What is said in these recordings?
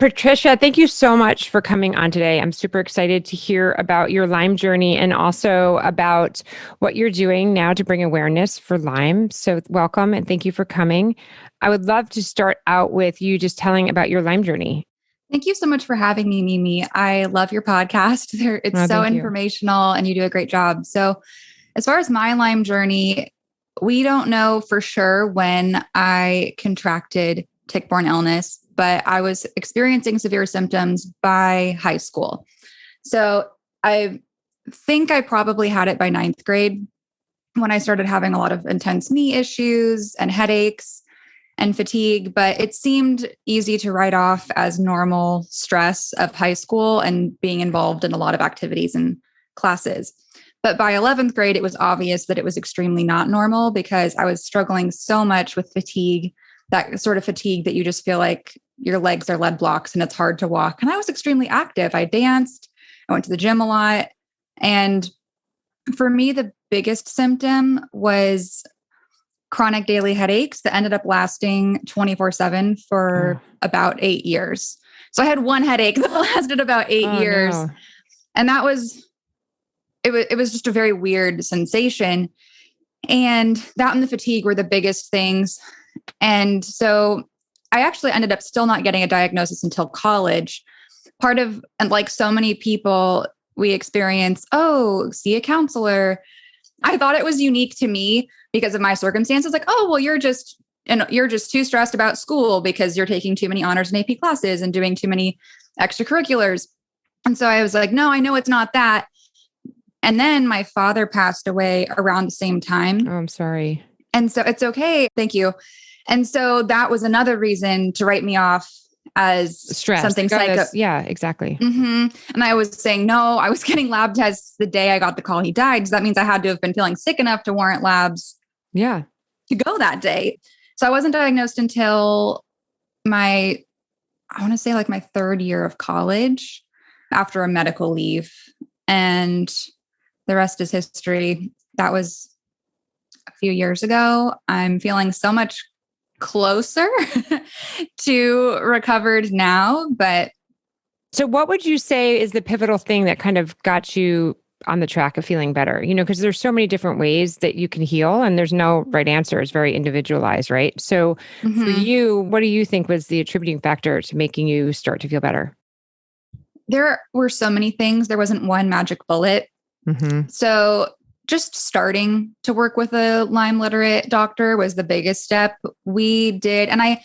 Patricia, thank you so much for coming on today. I'm super excited to hear about your Lyme journey and also about what you're doing now to bring awareness for Lyme. So welcome and thank you for coming. I would love to start out with you just telling about your Lyme journey. Thank you so much for having me, Mimi. I love your podcast. It's so informational and you do a great job. So as far as my Lyme journey, we don't know for sure when I contracted tick-borne illness, but I was experiencing severe symptoms by high school. So I think I probably had it by ninth grade when I started having a lot of intense knee issues and headaches and fatigue, but it seemed easy to write off as normal stress of high school and being involved in a lot of activities and classes. But by 11th grade, it was obvious that it was extremely not normal because I was struggling so much with fatigue, that sort of fatigue that you just feel like your legs are lead blocks and it's hard to walk. And I was extremely active. I danced, I went to the gym a lot. And for me, the biggest symptom was chronic daily headaches that ended up lasting 24/7 for about 8 years. So I had one headache that lasted about 8 years. No. And that was, it was just a very weird sensation. And that and the fatigue were the biggest things. And so I actually ended up still not getting a diagnosis until college. And like so many people, we experience, see a counselor. I thought it was unique to me because of my circumstances. Like, you're just too stressed about school because you're taking too many honors and AP classes and doing too many extracurriculars. And so I was like, no, I know it's not that. And then my father passed away around the same time. Oh, I'm sorry. And so it's okay. Thank you. And so that was another reason to write me off as stress. Something psycho. Yeah, exactly. Mm-hmm. And I was saying, no, I was getting lab tests the day I got the call he died. So that means I had to have been feeling sick enough to warrant labs. Yeah. To go that day. So I wasn't diagnosed until I want to say like my third year of college after a medical leave. And the rest is history. That was a few years ago. I'm feeling so much closer to recovered now, but. So what would you say is the pivotal thing that kind of got you on the track of feeling better? Because there's so many different ways that you can heal and there's no right answer. It's very individualized, right? So for you, what do you think was the attributing factor to making you start to feel better? There were so many things. There wasn't one magic bullet. So just starting to work with a Lyme literate doctor was the biggest step we did. And I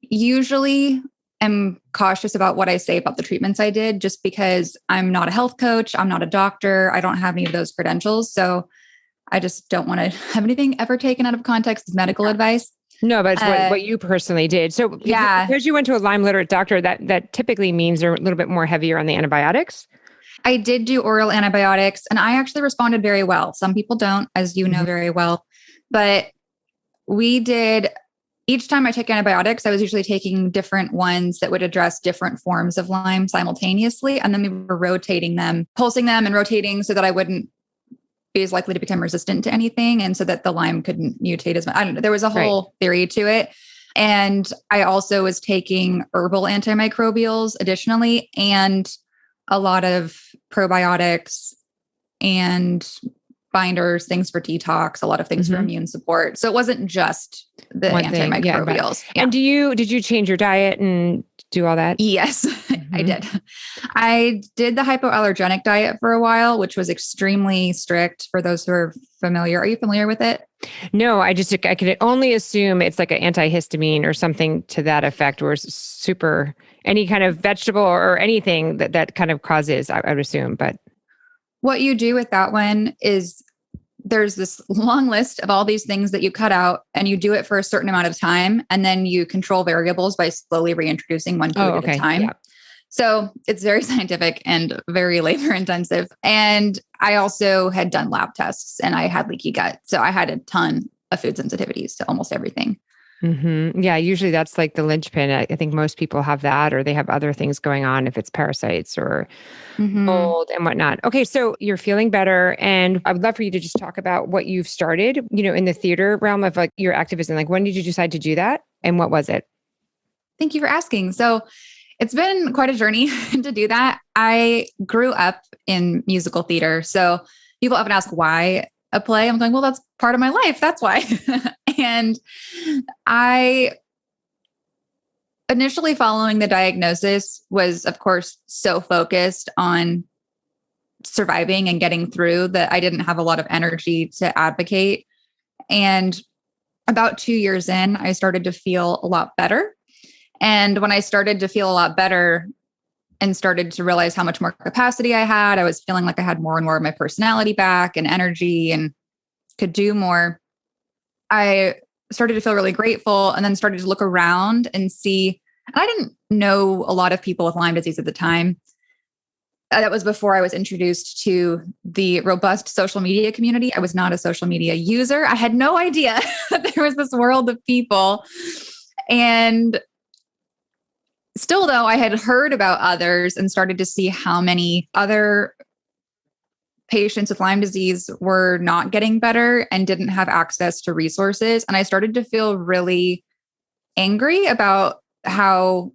usually am cautious about what I say about the treatments I did, just because I'm not a health coach. I'm not a doctor. I don't have any of those credentials. So I just don't want to have anything ever taken out of context as medical advice. No, but it's what you personally did. So because you went to a Lyme literate doctor, that typically means they're a little bit more heavier on the antibiotics. I did do oral antibiotics and I actually responded very well. Some people don't, as you know very well, but we did. Each time I took antibiotics, I was usually taking different ones that would address different forms of Lyme simultaneously. And then we were rotating them, pulsing them and rotating so that I wouldn't be as likely to become resistant to anything. And so that the Lyme couldn't mutate as much. I don't know. There was a whole theory to it. And I also was taking herbal antimicrobials additionally, and a lot of probiotics and binders, things for detox, a lot of things for immune support. So it wasn't just the antimicrobials. Yeah. And did you change your diet and do all that? Yes, I did. I did the hypoallergenic diet for a while, which was extremely strict for those who are familiar. Are you familiar with it? No, I could only assume it's like an antihistamine or something to that effect, or super any kind of vegetable or anything that kind of causes, I would assume. But what you do with that one is there's this long list of all these things that you cut out and you do it for a certain amount of time. And then you control variables by slowly reintroducing one food at a time. Yeah. So it's very scientific and very labor intensive. And I also had done lab tests and I had leaky gut. So I had a ton of food sensitivities to almost everything. Yeah, usually that's like the linchpin. I think most people have that, or they have other things going on if it's parasites or mold and whatnot. Okay, so you're feeling better. And I would love for you to just talk about what you've started, in the theater realm of like your activism. Like, when did you decide to do that? And what was it? Thank you for asking. So It's been quite a journey to do that. I grew up in musical theater. So people often ask why a play. I'm going, well, that's part of my life. That's why. And I initially, following the diagnosis, was, of course, so focused on surviving and getting through that I didn't have a lot of energy to advocate. And about 2 years in, I started to feel a lot better. And when I started to feel a lot better and started to realize how much more capacity I had, I was feeling like I had more and more of my personality back and energy and could do more. I started to feel really grateful, and then started to look around and see, and I didn't know a lot of people with Lyme disease at the time. That was before I was introduced to the robust social media community. I was not a social media user. I had no idea that there was this world of people. And still, though, I had heard about others and started to see how many other patients with Lyme disease were not getting better and didn't have access to resources. And I started to feel really angry about how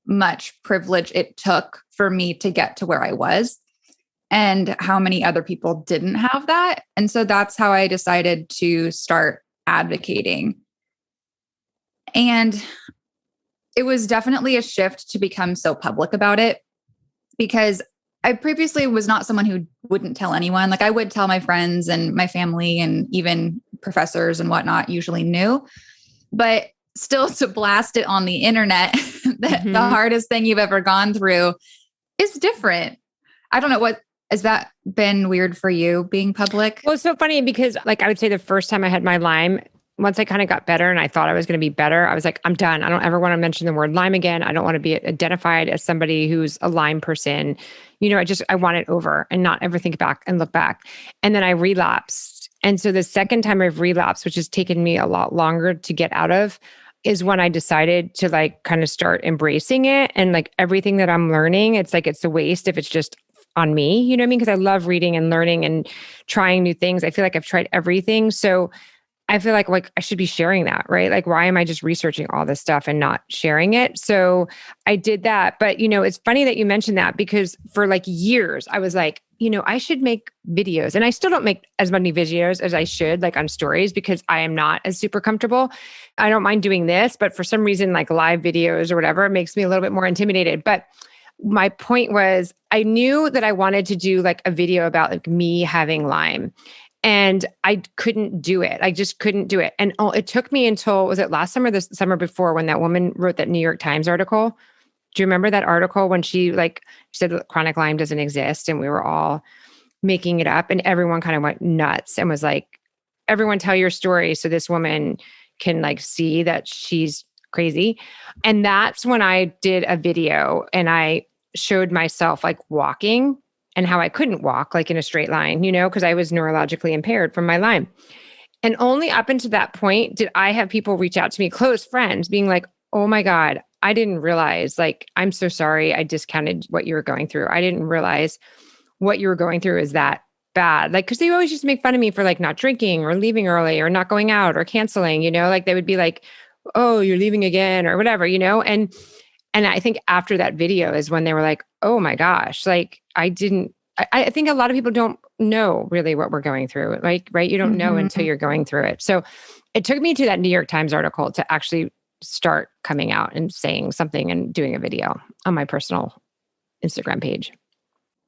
much privilege it took for me to get to where I was and how many other people didn't have that. And so that's how I decided to start advocating. And it was definitely a shift to become so public about it, because I previously was not someone who wouldn't tell anyone. Like, I would tell my friends and my family, and even professors and whatnot usually knew, but still to blast it on the internet, that the hardest thing you've ever gone through is different. I don't know, what has that been weird for you, being public? Well, it's so funny because, like, I would say the first time I had my Lyme, once I kind of got better and I thought I was going to be better, I was like, I'm done. I don't ever want to mention the word Lyme again. I don't want to be identified as somebody who's a Lyme person. I want it over and not ever think back and look back. And then I relapsed. And so the second time I've relapsed, which has taken me a lot longer to get out of, is when I decided to like kind of start embracing it. And like everything that I'm learning, it's like, it's a waste if it's just on me, you know what I mean? Because I love reading and learning and trying new things. I feel like I've tried everything. So I feel like I should be sharing that, right? Like, why am I just researching all this stuff and not sharing it? So I did that. But, it's funny that you mentioned that, because for like years, I was like, I should make videos. And I still don't make as many videos as I should, like on stories, because I am not as super comfortable. I don't mind doing this, but for some reason, like live videos or whatever, it makes me a little bit more intimidated. But my point was, I knew that I wanted to do like a video about like me having Lyme. And I couldn't do it. I just couldn't do it. And it took me until, was it last summer, the summer before, when that woman wrote that New York Times article? Do you remember that article when she said that chronic Lyme doesn't exist, and we were all making it up, and everyone kind of went nuts and was like, everyone tell your story so this woman can like see that she's crazy. And that's when I did a video and I showed myself like walking and how I couldn't walk like in a straight line, because I was neurologically impaired from my Lyme. And only up until that point did I have people reach out to me, close friends, being like, oh my God, I didn't realize, like, I'm so sorry. I discounted what you were going through. I didn't realize what you were going through is that bad. Like, because they always used to make fun of me for like not drinking or leaving early or not going out or canceling, like they would be like, oh, you're leaving again or whatever, And I think after that video is when they were like, oh my gosh, like I think a lot of people don't know really what we're going through, right? You don't know until you're going through it. So it took me to that New York Times article to actually start coming out and saying something and doing a video on my personal Instagram page.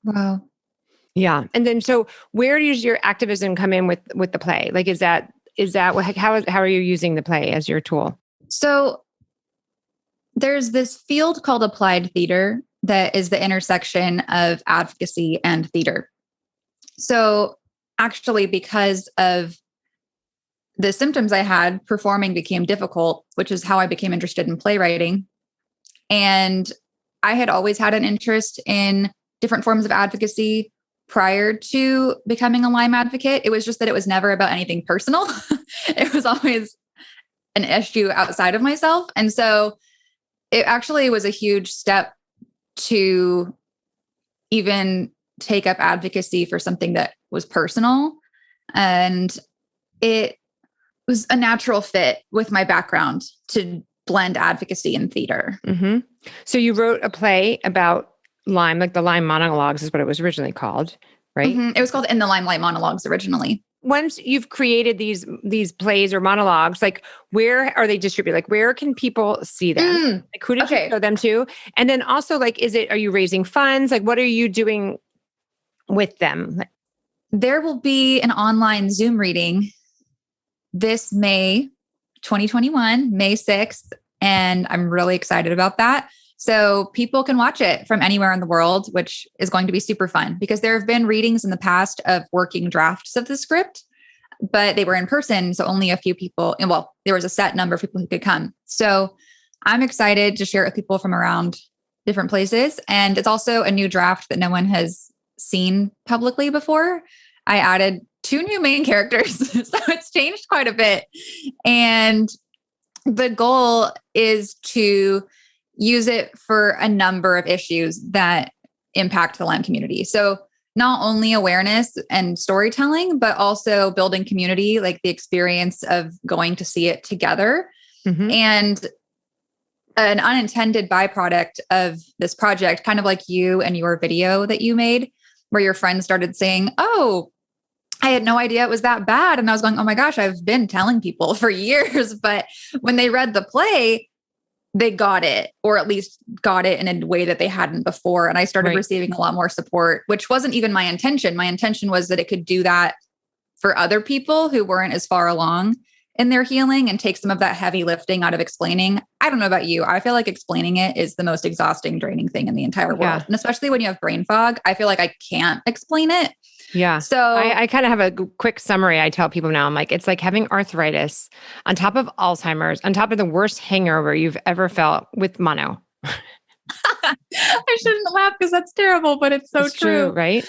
Wow. Yeah. And then, so where does your activism come in with the play? Like, how are you using the play as your tool? So there's this field called applied theater that is the intersection of advocacy and theater. So actually, because of the symptoms I had, performing became difficult, which is how I became interested in playwriting. And I had always had an interest in different forms of advocacy prior to becoming a Lyme advocate. It was just that it was never about anything personal. It was always an issue outside of myself. And so it actually was a huge step to even take up advocacy for something that was personal. And it was a natural fit with my background to blend advocacy and theater. Mm-hmm. So you wrote a play about Lyme, like the Lyme monologues is what it was originally called, right? It was called In the Limelight Monologues originally. Once you've created these plays or monologues, like where are they distributed? Like where can people see them? Like who did you show them to? And then also like, are you raising funds? Like what are you doing with them? There will be an online Zoom reading this May 2021, May 6th. And I'm really excited about that. So people can watch it from anywhere in the world, which is going to be super fun because there have been readings in the past of working drafts of the script, but they were in person. So only a few people, and well, there was a set number of people who could come. So I'm excited to share it with people from around different places. And it's also a new draft that no one has seen publicly before. I added 2 new main characters. So it's changed quite a bit. And the goal is to use it for a number of issues that impact the Lyme community. So not only awareness and storytelling, but also building community, like the experience of going to see it together. And an unintended byproduct of this project, kind of like you and your video that you made, where your friends started saying, "Oh, I had no idea it was that bad." And I was going, "Oh my gosh, I've been telling people for years." But when they read the play, they got it, or at least got it in a way that they hadn't before. And I started receiving a lot more support, which wasn't even my intention. My intention was that it could do that for other people who weren't as far along in their healing and take some of that heavy lifting out of explaining. I don't know about you. I feel like explaining it is the most exhausting, draining thing in the entire world. And especially when you have brain fog, I feel like I can't explain it. Yeah. So I kind of have a quick summary. I tell people now, I'm like, it's like having arthritis on top of Alzheimer's, on top of the worst hangover you've ever felt with mono. I shouldn't laugh because that's terrible, but it's so true. Right?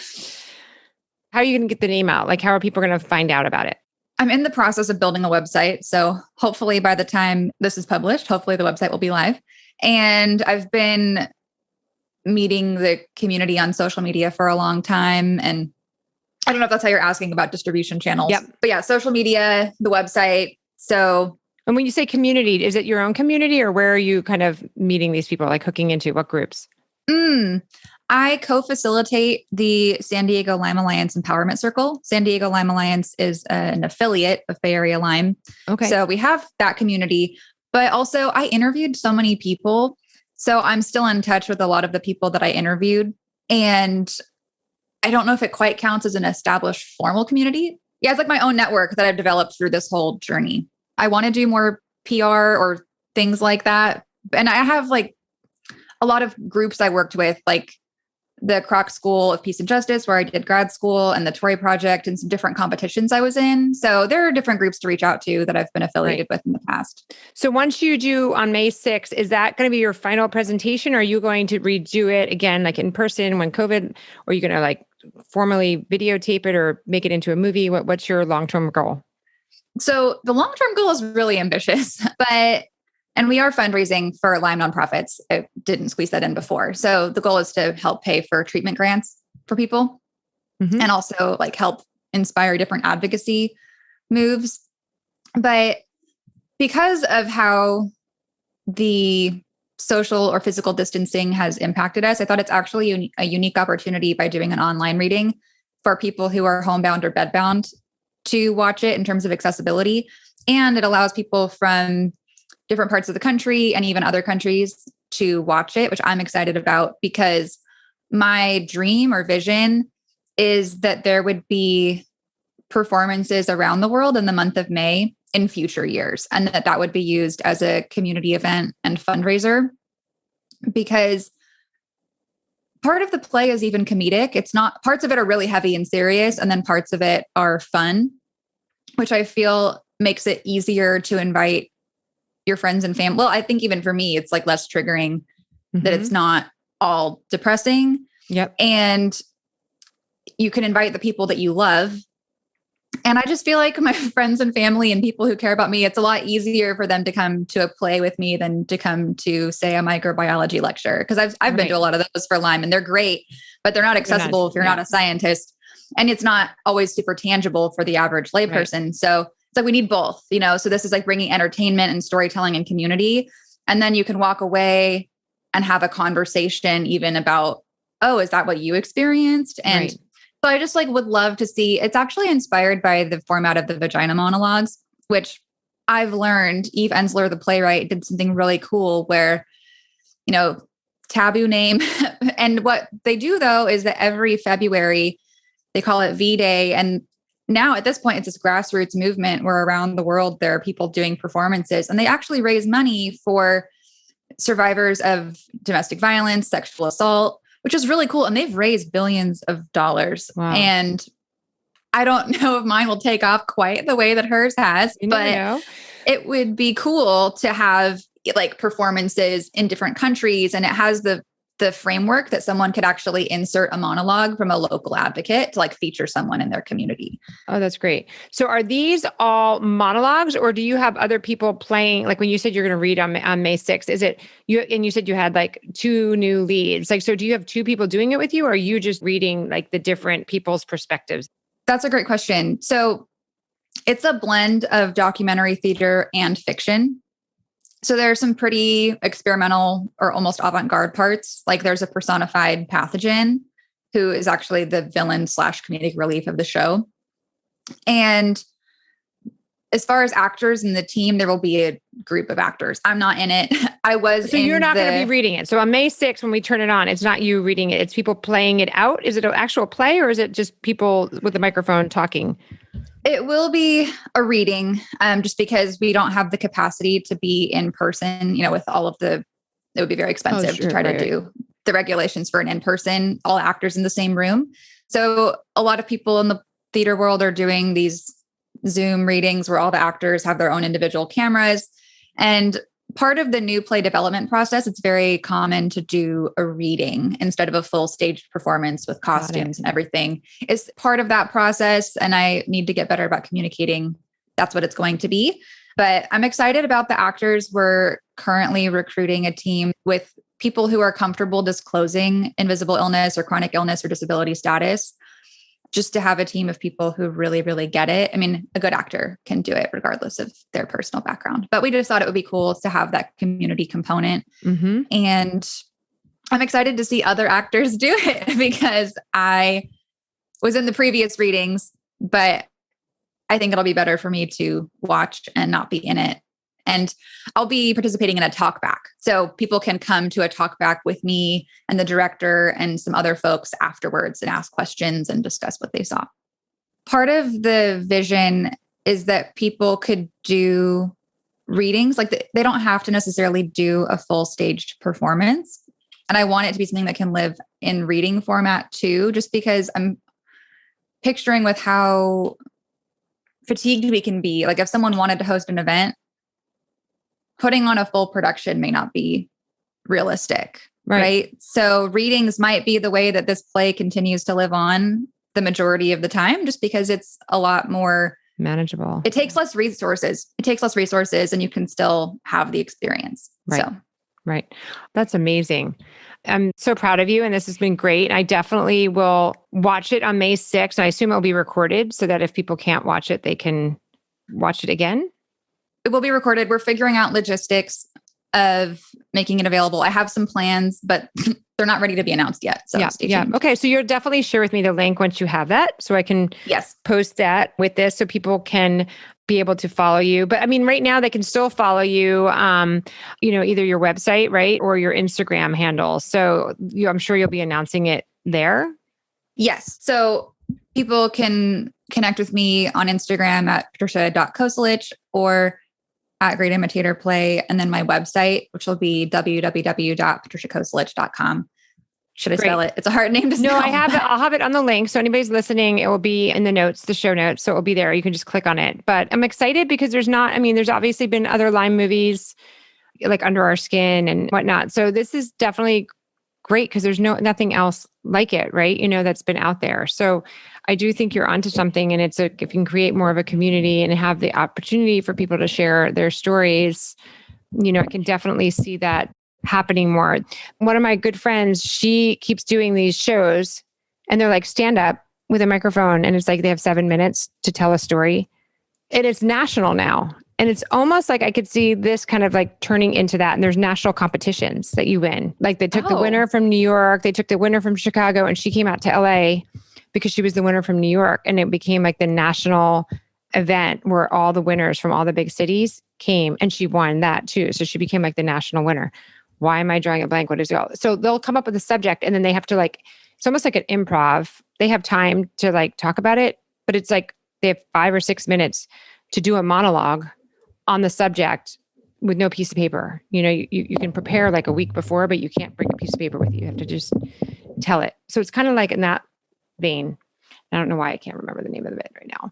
How are you going to get the name out? Like, how are people going to find out about it? I'm in the process of building a website. So hopefully by the time this is published, hopefully the website will be live. And I've been meeting the community on social media for a long time. And I don't know if that's how you're asking about distribution channels. But yeah, social media, the website. So. And when you say community, is it your own community or where are you kind of meeting these people, like hooking into what groups? I co-facilitate the San Diego Lyme Alliance Empowerment Circle. San Diego Lyme Alliance is an affiliate of Bay Area Lyme. Okay. So we have that community, but also I interviewed so many people. So I'm still in touch with a lot of the people that I interviewed. And I don't know if it quite counts as an established formal community. Yeah, it's like my own network that I've developed through this whole journey. I want to do more PR or things like that. And I have like a lot of groups I worked with, like the Kroc School of Peace and Justice, where I did grad school, and the Tory Project, and some different competitions I was in. So there are different groups to reach out to that I've been affiliated with in the past. So once you do on May 6th, is that going to be your final presentation? Or are you going to redo it again, like in person when COVID, or are you going to like formally videotape it or make it into a movie? What's your long-term goal? So the long-term goal is really ambitious, and we are fundraising for Lyme nonprofits. I didn't squeeze that in before. So the goal is to help pay for treatment grants for people and also like help inspire different advocacy moves. But because of how the social or physical distancing has impacted us, I thought it's actually a unique opportunity by doing an online reading for people who are homebound or bedbound to watch it in terms of accessibility. And it allows people from different parts of the country and even other countries to watch it, which I'm excited about because my dream or vision is that there would be performances around the world in the month of May in future years, and that would be used as a community event and fundraiser, because part of the play is even comedic. It's not, parts of it are really heavy and serious, and then parts of it are fun, which I feel makes it easier to invite your friends and family. Well, I think even for me, it's like less triggering that it's not all depressing. And you can invite the people that you love. And I just feel like my friends and family and people who care about me, it's a lot easier for them to come to a play with me than to come to, say, a microbiology lecture. Because I've been to a lot of those for Lyme, and they're great, but they're not accessible if you're not a scientist. And it's not always super tangible for the average layperson. So it's like we need both, so this is like bringing entertainment and storytelling and community. And then you can walk away and have a conversation even about, oh, is that what you experienced? And so I just like would love to see, it's actually inspired by the format of the vagina monologues, which I've learned Eve Ensler, the playwright, did something really cool where, taboo name. And what they do though, is that every February they call it V-Day. And now at this point, it's this grassroots movement where around the world, there are people doing performances and they actually raise money for survivors of domestic violence, sexual assault, which is really cool. And they've raised billions of dollars. Wow. And I don't know if mine will take off quite the way that hers has, but it would be cool to have like performances in different countries. And it has the framework that someone could actually insert a monologue from a local advocate to like feature someone in their community. Oh, that's great. So are these all monologues or do you have other people playing? Like when you said you're going to read on May 6th, is it you? And you said you had like 2 new leads. Like, so do you have 2 people doing it with you or are you just reading like the different people's perspectives? That's a great question. So it's a blend of documentary theater and fiction. So there are some pretty experimental or almost avant-garde parts. Like there's a personified pathogen who is actually the villain / comedic relief of the show. And as far as actors in the team, there will be a group of actors. I'm not in it. So you're not going to be reading it. So on May 6th, when we turn it on, it's not you reading it. It's people playing it out. Is it an actual play or is it just people with the microphone talking? It will be a reading, just because we don't have the capacity to be in person, with all of it would be very expensive to try to do the regulations for an in-person, all actors in the same room. So a lot of people in the theater world are doing these Zoom readings where all the actors have their own individual cameras. And part of the new play development process, it's very common to do a reading instead of a full staged performance with costumes and everything. It's part of that process. And I need to get better about communicating that's what it's going to be. But I'm excited about the actors. We're currently recruiting a team with people who are comfortable disclosing invisible illness or chronic illness or disability status, just to have a team of people who really, really get it. I mean, a good actor can do it regardless of their personal background, but we just thought it would be cool to have that community component. Mm-hmm. And I'm excited to see other actors do it because I was in the previous readings, but I think it'll be better for me to watch and not be in it. And I'll be participating in a talk back. So people can come to a talk back with me and the director and some other folks afterwards and ask questions and discuss what they saw. Part of the vision is that people could do readings. Like they don't have to necessarily do a full staged performance. And I want it to be something that can live in reading format too, just because I'm picturing with how fatigued we can be. Like if someone wanted to host an event, putting on a full production may not be realistic, right? So readings might be the way that this play continues to live on the majority of the time, just because it's a lot more manageable. It takes less resources. And you can still have the experience. Right. That's amazing. I'm so proud of you. And this has been great. I definitely will watch it on May 6th. And I assume it'll be recorded so that if people can't watch it, they can watch it again. It will be recorded. We're figuring out logistics of making it available. I have some plans, but they're not ready to be announced yet. So stay tuned. Okay. So you'll definitely share with me the link once you have that. So I can post that with this so people can be able to follow you. But I mean, right now they can still follow you, either your website, right? Or your Instagram handle. So I'm sure you'll be announcing it there. Yes. So people can connect with me on Instagram at patricia.cosulich or at Great Imitator Play, and then my website, which will be www.patriciacosulich.com. Should I spell it? It's a hard name to spell. No, I have it. I'll have it on the link. So anybody's listening, it will be in the notes, the show notes. So it will be there. You can just click on it. But I'm excited because there's obviously been other Lyme movies like Under Our Skin and whatnot. So this is definitely great because there's nothing else like it, right? That's been out there. So I do think you're onto something, and if you can create more of a community and have the opportunity for people to share their stories, I can definitely see that happening more. One of my good friends, she keeps doing these shows and they're like stand up with a microphone and it's like they have 7 minutes to tell a story. And it's national now. And it's almost like I could see this kind of like turning into that. And there's national competitions that you win. Like they took the winner from New York, they took the winner from Chicago, and she came out to LA because she was the winner from New York. And it became like the national event where all the winners from all the big cities came, and she won that too. So she became like the national winner. Why am I drawing a blank? What is it called? So they'll come up with a subject, and then they have to like, it's almost like an improv. They have time to like talk about it, but it's like they have 5 or 6 minutes to do a monologue on the subject with no piece of paper. You know, you can prepare like a week before, but you can't bring a piece of paper with you. You have to just tell it. So it's kind of like in that vein. I don't know why I can't remember the name of the bit right now.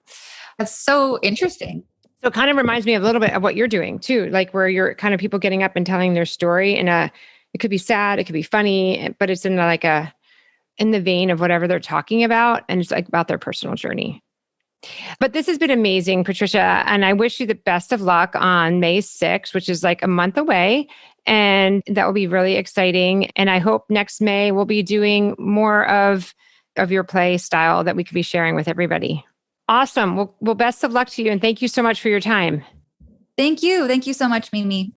That's so interesting. So it kind of reminds me of a little bit of what you're doing too, like where you're kind of people getting up and telling their story it could be sad, it could be funny, but it's in the vein of whatever they're talking about. And it's like about their personal journey. But this has been amazing, Patricia. And I wish you the best of luck on May 6th, which is like a month away. And that will be really exciting. And I hope next May we'll be doing more of your play style that we could be sharing with everybody. Awesome. Well, best of luck to you. And thank you so much for your time. Thank you. Thank you so much, Mimi.